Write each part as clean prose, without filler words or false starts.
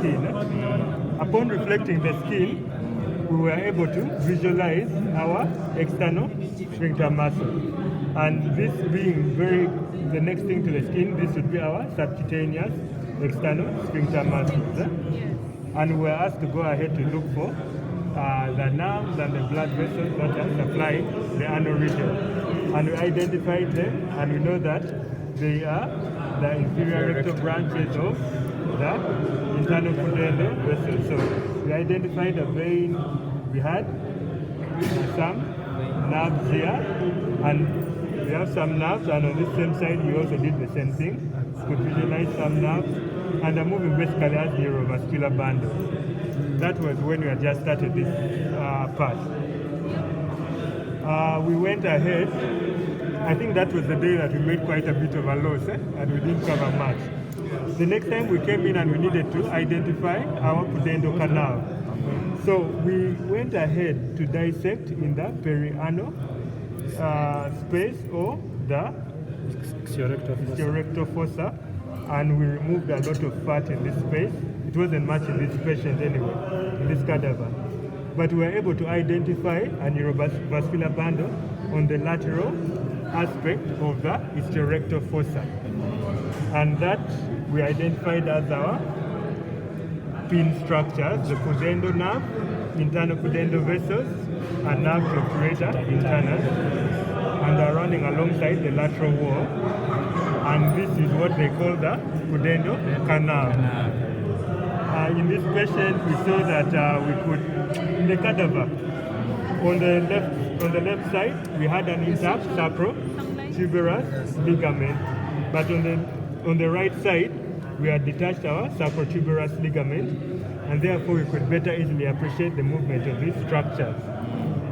skin. Upon reflecting the skin, we were able to visualize our external sphincter muscle. And this being the next thing to the skin, this would be our subcutaneous external sphincter muscles. And we were asked to go ahead to look for the nerves and the blood vessels that are supplying the anal region. And we identified them, and we know that they are the inferior rectal branches of the internal pudendal vessel. So we identified a vein, we had some nerves here, and we have some nerves, and on this same side we also did the same thing. We could visualize some nerves, and they're moving basically as neurovascular bundles. That was when we had just started this part. We went ahead. I think that was the day that we made quite a bit of a loss, and we didn't cover much. The next time we came in and we needed to identify our pudendal canal. So we went ahead to dissect in the perianal space or the sciarectal fossa, and we removed a lot of fat in this space. It wasn't much in this patient anyway, in this cadaver. But we were able to identify a neurovascular bundle on the lateral aspect of the sciarectal fossa. And that we identified as our pin structures, the pudendal nerve, internal pudendal vessels, and nerve obturator internal, and are running alongside the lateral wall. And this is what they call the pudendal canal. In this patient, we saw that we could, in the cadaver, on the left side, we had an intact sacrotuberous ligament, but on the right side, we had detached our sacrotuberous ligament, and therefore we could better easily appreciate the movement of these structures.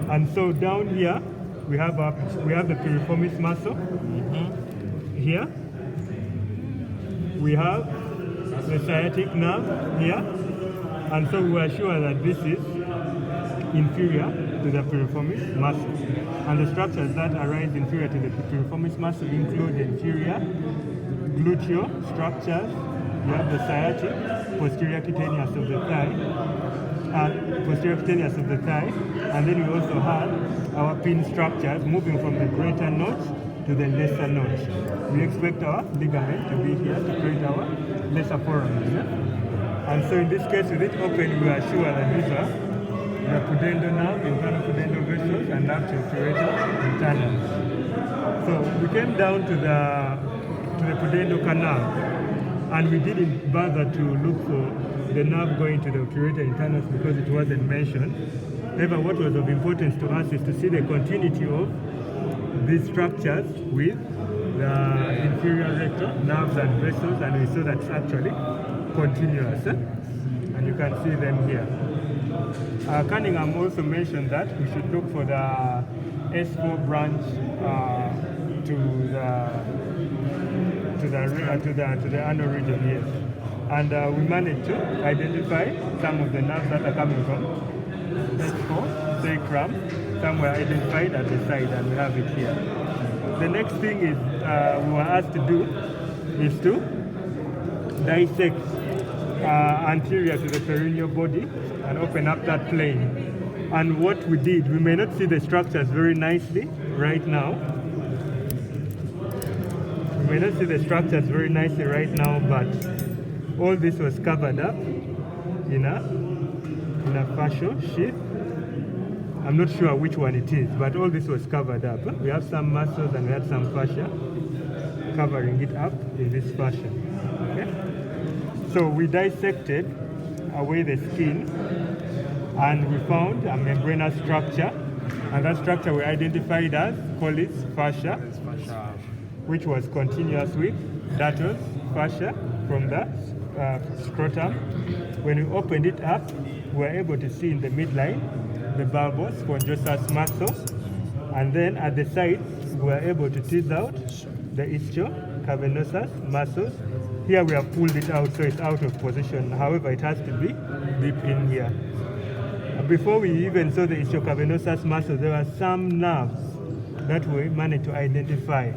And so down here, we have the piriformis muscle. Here, we have the sciatic nerve here, and so we are sure that this is inferior to the piriformis muscle. And the structures that arise inferior to the piriformis muscle include inferior gluteal structures. You have the sciatic, posterior cutaneous of the thigh, and then we also have our pin structures moving from the greater notch to the lesser notch. We expect our ligament to be here to create our lesser foramen. And so in this case, with it open, we are sure that these are the pudendal nerve, internal pudendal vessels, and nerve obturator internals. So we came down to the pudendal canal, and we didn't bother to look for the nerve going to the obturator internals because it wasn't mentioned. However, what was of importance to us is to see the continuity of these structures with the inferior rectal nerves and vessels, and we saw that it's actually continuous, and you can see them here. Cunningham also mentioned that we should look for the S4 branch to the anal region, yes. And we managed to identify some of the nerves that are coming from S4 sacrum. Some were identified at the side, and we have it here. The next thing is we were asked to do is to dissect anterior to the perineal body and open up that plane. And what we did, we may not see the structures very nicely right now. We may not see the structures very nicely right now, but all this was covered up in a fascial sheath. I'm not sure which one it is, but all this was covered up. We have some muscles and we had some fascia covering it up in this fashion. Okay? So we dissected away the skin, and we found a membranous structure, and that structure we identified as Colles fascia, which was continuous with Dartle's fascia from the scrotum. When we opened it up, we were able to see in the midline the bulbous spongiosum muscle, and then at the sides we were able to tease out the ischiocavernosus muscles. Here we have pulled it out, so it's out of position. However, it has to be deep in here. Before we even saw the ischiocavernosus muscle, there were some nerves that we managed to identify,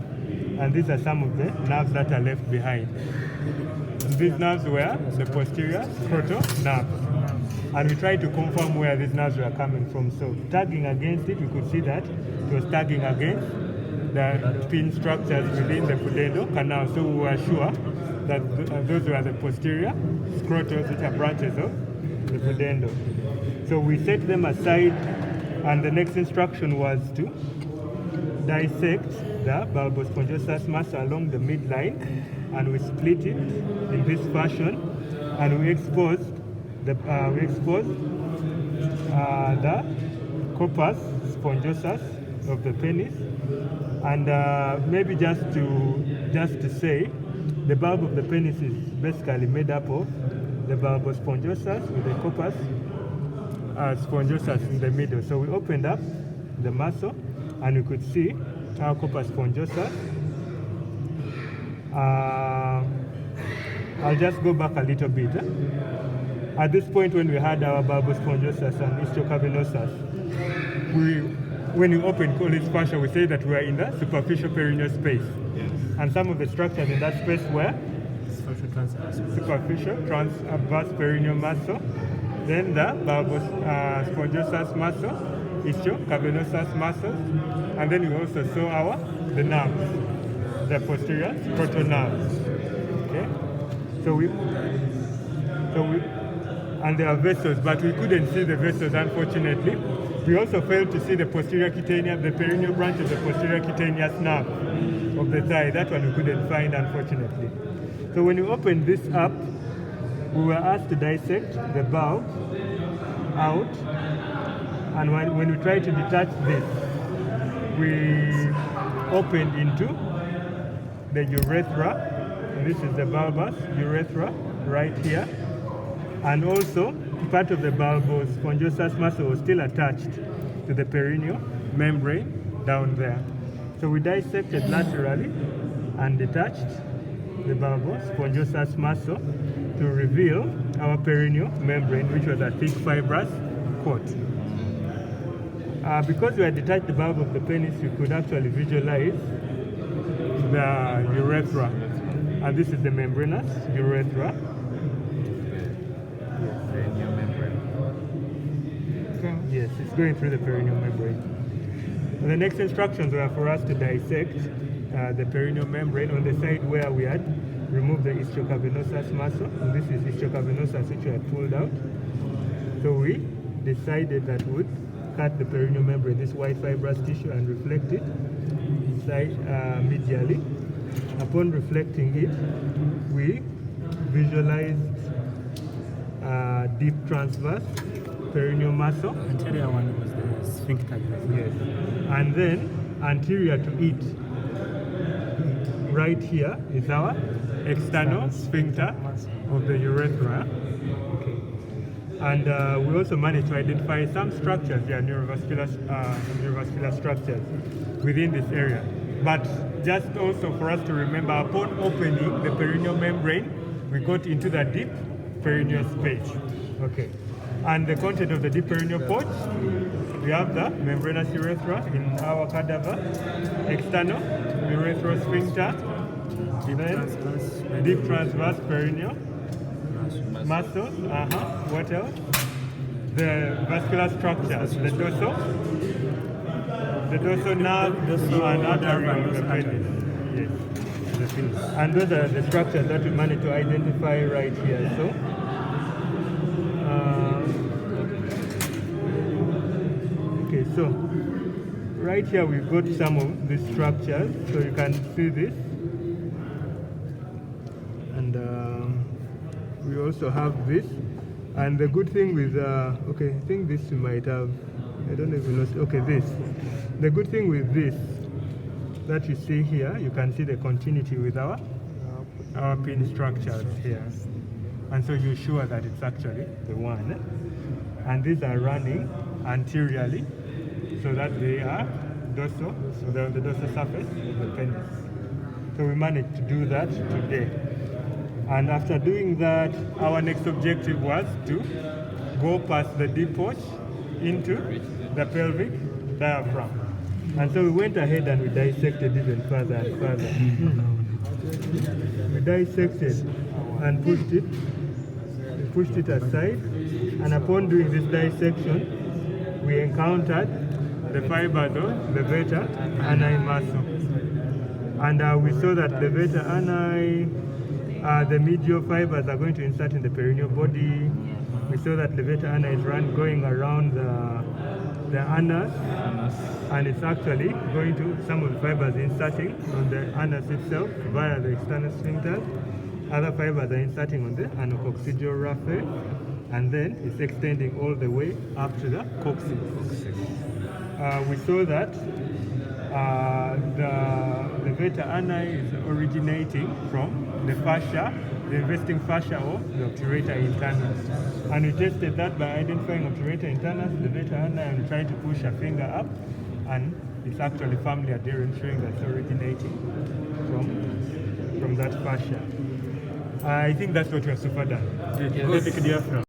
and these are some of the nerves that are left behind. these nerves were the posterior scrotal nerves. And we tried to confirm where these nerves were coming from. So tagging against it, we could see that it was tagging against the pin structures within the pudendal canal. So we were sure that those were the posterior scrotals, which are branches of the pudendal. So we set them aside, and the next instruction was to dissect the bulbospongiosus muscle along the midline, and we split it in this fashion, and we exposed the corpus spongosus of the penis. And maybe just to say, the bulb of the penis is basically made up of the bulbospongiosus with the corpus spongosus in the middle. So we opened up the muscle, and we could see our corpus spongosus. I'll just go back a little bit. At this point, when we had our bulbospongiosus and ischiocavernosus, when we opened Colles fascia, we say that we are in the superficial perineal space. Yes. And some of the structures in that space were superficial transverse perineal muscle, then the bulbospongiosus muscle, ischiocavernosus muscles, and then we also saw the nerves, the posterior scrotal nerves. Okay, and there are vessels, but we couldn't see the vessels, unfortunately. We also failed to see the posterior cutaneous, the perineal branch of the posterior cutaneous nerve of the thigh. That one we couldn't find, unfortunately. So when we opened this up, we were asked to dissect the bulb out, and when we tried to detach this, we opened into the urethra. This is the bulbous urethra right here, and also part of the bulbospongiosus muscle was still attached to the perineal membrane down there. So we dissected laterally and detached the bulbospongiosus muscle to reveal our perineal membrane, which was a thick fibrous coat. Because we had detached the bulb of the penis, we could actually visualize the urethra. And this is the membranous urethra. Yes, it's going through the perineal membrane. And the next instructions were for us to dissect the perineal membrane on the side where we had removed the ischiocavernosus muscle. And this is ischiocavernosus, which we had pulled out. So we decided that we would cut the perineal membrane, this white fibrous tissue, and reflect it inside medially. Upon reflecting it, we visualized deep transverse perineal muscle. Anterior one was the sphincter. Yes. And then anterior to it, right here, is our external sphincter of the urethra. Okay. And we also managed to identify some structures, neurovascular structures within this area. But just also for us to remember, upon opening the perineal membrane, we got into the deep perineal space. Okay. And the content of the deep perineal pouch, we have the membranous urethra in our cadaver, external urethral sphincter, then deep transverse perineal muscle. What else? The vascular structures, the dorsal nerve and artery of the penis. Yes. And those are the structures that we managed to identify right here. So, okay, so right here we've got some of these structures, so you can see this. And we also have this. And the good thing with, okay, I think this you might have, I don't even know, okay, this. The good thing with this, that you see here, you can see the continuity with our pin structures here. And so you're sure that it's actually the one. And these are running anteriorly, so that they are dorsal, so they're on the dorsal surface of the penis. So we managed to do that today. And after doing that, our next objective was to go past the deep pouch into the pelvic diaphragm. And so we went ahead and we dissected even further and further. We dissected and pushed it. We pushed it aside, and upon doing this dissection, we encountered the fibers of levator ani muscle. And we saw that levator ani, the medial fibers are going to insert in the perineal body. We saw that levator ani is going around the anus, and it's actually going to, some of the fibers inserting on the anus itself via the external sphincter. Other fibers are inserting on the anococcygeal raphe, and then it's extending all the way up to the coccyx. We saw that the levator ani is originating from the fascia, the investing fascia of the obturator internus. And we tested that by identifying obturator internus, levator ani, and trying to push a finger up, and it's actually firmly adherent, showing that it's originating from that fascia. I think that's what we have so far done. Yes. Diaphragm.